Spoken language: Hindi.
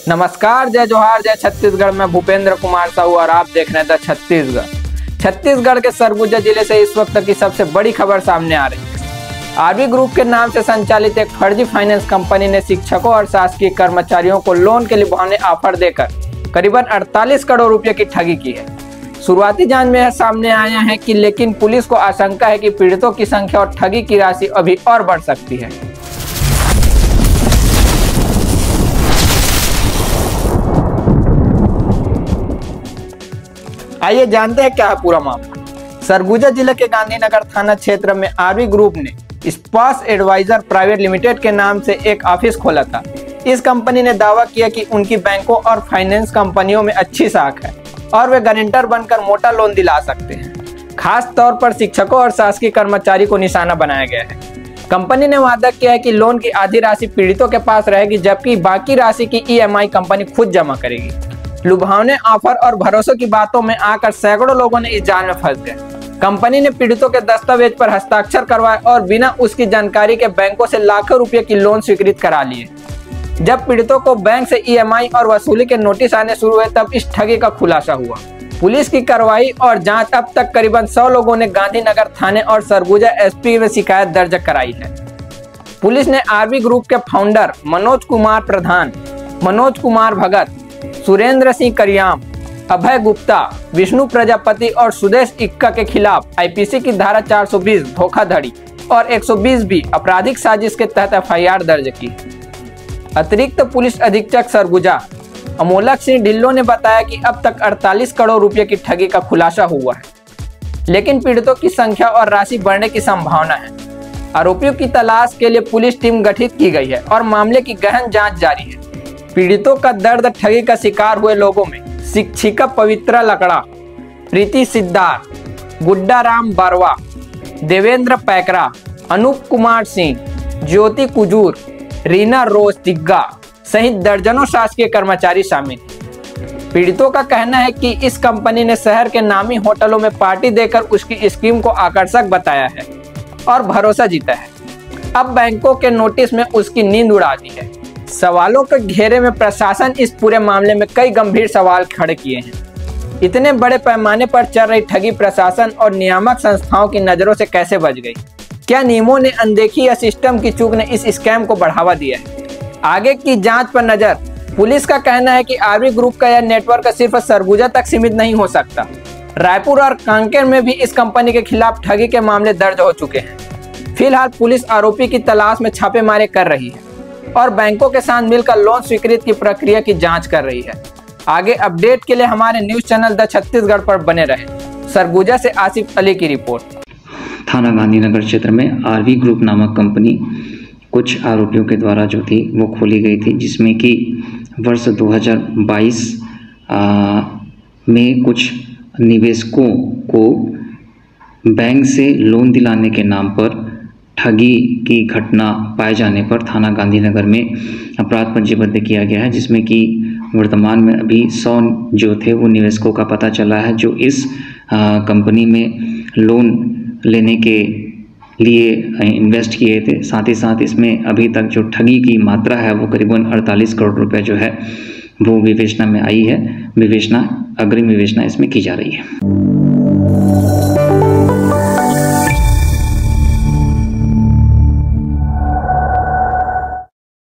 नमस्कार, जय जोहार, जय छत्तीसगढ़ में भूपेंद्र कुमार साहू और आप देख रहे थे छत्तीसगढ़। छत्तीसगढ़ के सरगुजा जिले से इस वक्त की सबसे बड़ी खबर सामने आ रही है। आरवी ग्रुप के नाम से संचालित एक फर्जी फाइनेंस कंपनी ने शिक्षकों और शासकीय कर्मचारियों को लोन के लुभावने ऑफर देकर करीबन 48 करोड़ रुपए की ठगी की है। शुरुआती जांच में यह सामने आया है कि लेकिन पुलिस को आशंका है कि पीड़ितों की संख्या और ठगी की राशि अभी और बढ़ सकती है। आइए जानते हैं क्या है पूरा मामला। सरगुजा जिले के गांधीनगर थाना क्षेत्र में आरवी ग्रुप ने स्पास एडवाइजर प्राइवेट लिमिटेड के नाम से एक ऑफिस खोला था। इस कंपनी ने दावा किया कि उनकी बैंकों और फाइनेंस कंपनियों में अच्छी साख है और वे गारंटर बनकर मोटा लोन दिला सकते हैं। खास तौर पर शिक्षकों और शासकीय कर्मचारी को निशाना बनाया गया है। कंपनी ने वादा किया है कि लोन की आधी राशि पीड़ितों के पास रहेगी, जबकि बाकी राशि की EMI कंपनी खुद जमा करेगी। लुभावने ऑफर और भरोसे की बातों में आकर सैकड़ों लोगों ने इस जाल में फंस गए। कंपनी ने पीड़ितों के दस्तावेज पर हस्ताक्षर करवाए और बिना उसकी जानकारी के बैंकों से लाखों रुपए की लोन स्वीकृत करा लिए। जब पीड़ितों को बैंक से EMI और वसूली के नोटिस आने शुरू हुए, तब इस ठगी का खुलासा हुआ। पुलिस की कार्रवाई और जांच अब तक करीबन 100 लोगों ने गांधीनगर थाने और सरगुजा SP में शिकायत दर्ज कराई है। पुलिस ने आरवी ग्रुप के फाउंडर मनोज कुमार प्रधान, मनोज कुमार भगत, सुरेंद्र सिंह करियाम, अभय गुप्ता, विष्णु प्रजापति और सुदेश इक्का के खिलाफ IPC की धारा 420 धोखाधड़ी और 120B आपराधिक साजिश के तहत FIR दर्ज की। अतिरिक्त पुलिस अधीक्षक सरगुजा अमोलक सिंह ढिल्लो ने बताया कि अब तक 48 करोड़ रुपए की ठगी का खुलासा हुआ है, लेकिन पीड़ितों की संख्या और राशि बढ़ने की संभावना है। आरोपियों की तलाश के लिए पुलिस टीम गठित की गई है और मामले की गहन जांच जारी है। पीड़ितों का दर्द, ठगी का शिकार हुए लोगों में शिक्षिका पवित्रा लकड़ा, प्रीति सिद्धार, गुड्डा राम बारवा, देवेंद्र पैकरा, अनूप कुमार सिंह, ज्योति कुजूर, रीना रोज तिग्गा सहित दर्जनों शासकीय कर्मचारी शामिल हैं। पीड़ितों का कहना है कि इस कंपनी ने शहर के नामी होटलों में पार्टी देकर उसकी स्कीम को आकर्षक बताया है और भरोसा जीता है। अब बैंकों के नोटिस में उसकी नींद उड़ा दी है। सवालों के घेरे में प्रशासन इस पूरे मामले में कई गंभीर सवाल खड़े किए हैं। इतने बड़े पैमाने पर चल रही ठगी प्रशासन और नियामक संस्थाओं की नजरों से कैसे बच गई? क्या नियमों ने अनदेखी या सिस्टम की चूक ने इस स्कैम को बढ़ावा दिया है? आगे की जांच पर नजर। पुलिस का कहना है कि आरवी ग्रुप का यह नेटवर्क सिर्फ सरगुजा तक सीमित नहीं हो सकता। रायपुर और कांकेर में भी इस कंपनी के खिलाफ ठगी के मामले दर्ज हो चुके हैं। फिलहाल पुलिस आरोपी की तलाश में छापेमारी कर रही है और बैंकों के साथ मिलकर लोन स्वीकृत की प्रक्रिया की जांच कर रही है। आगे अपडेट के लिए हमारे न्यूज चैनल द छत्तीसगढ़ पर बने रहें। सरगुजा से आसिफ अली की रिपोर्ट। थाना गांधीनगर क्षेत्र में आरवी ग्रुप नामक कंपनी कुछ आरोपियों के द्वारा जो थी वो खोली गई थी, जिसमें कि वर्ष 2022 में कुछ निवेशकों को बैंक से लोन दिलाने के नाम पर ठगी की घटना पाए जाने पर थाना गांधीनगर में अपराध पंजीबद्ध किया गया है, जिसमें कि वर्तमान में अभी 100 जो थे वो निवेशकों का पता चला है जो इस कंपनी में लोन लेने के लिए इन्वेस्ट किए थे। साथ ही साथ इसमें अभी तक जो ठगी की मात्रा है वो करीबन 48 करोड़ रुपए जो है वो विवेचना में आई है। अग्रिम विवेचना इसमें की जा रही है।